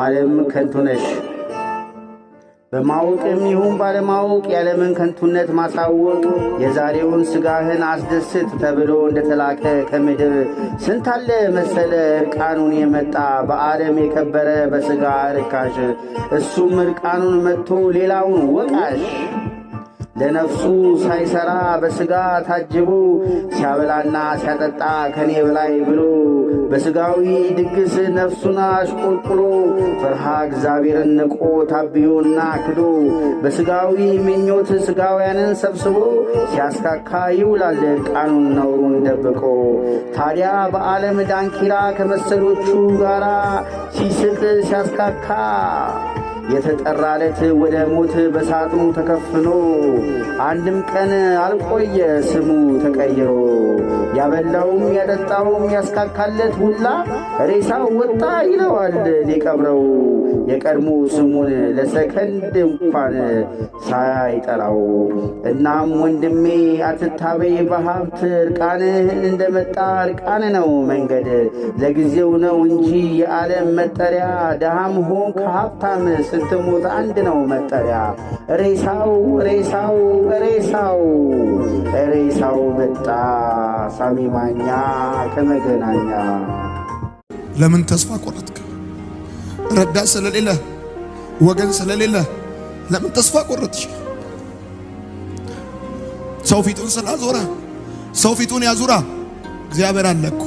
ዓለም ከንቱ ነሽ። በማወቅም ይሁን ባለማወቅ የዓለምን ከንቱነት ማሳወቅ የዛሬውን ሥጋህን አስደስት ተብሎ እንደተላከ ከምድር ስንታለ መሰለ እርቃኑን የመጣ በዓለም የከበረ በሥጋ ርካሽ እሱም እርቃኑን መጥቶ ሌላውን ወቃሽ ለነፍሱ ሳይሰራ በሥጋ ታጅቦ ሲያበላና ሲያጠጣ ከኔ በላይ ብሎ በሥጋዊ ድግስ ነፍሱን አሽቆልቁሎ ፍርሃ እግዚአብሔርን ንቆ ታብዮና ክዶ በሥጋዊ ምኞት ሥጋውያንን ሰብስቦ ሲያስካካ ይውላል እርቃኑን ነውሩን ደብቆ። ታዲያ በዓለም ዳንኪራ ከመሰሎቹ ጋራ ሲስቅ ሲያስካካ የተጠራለት ወደ ሞት በሳጥኑ ተከፍኖ አንድም ቀን አልቆየ ስሙ ተቀይሮ። ያበላውም ያጠጣውም ያስካካለት ሁላ ሬሳው ወጣ ይለዋል ሊቀብረው የቀድሞ ስሙን ለሰከንድ እንኳን ሳይጠራው። እናም ወንድሜ አትታበይ በሀብት እርቃንህን እንደመጣ እርቃን ነው መንገድ ለጊዜው ነው እንጂ የዓለም መጠሪያ ደሃም ሆን ከሀብታም ስትሞት አንድ ነው መጠሪያ። ሬሳው ሬሳው ሬሳው ሬሳው መጣ ሳሚማኛ ከመገናኛ። ለምን ተስፋ ቆረጥክ? ረዳት ስለሌለ ወገን ስለሌለ ለምን ተስፋ ቆረጥሽ? ሰው ፊቱን ስላዞረ ሰው ፊቱን ያዙራ። እግዚአብሔር አለ እኮ።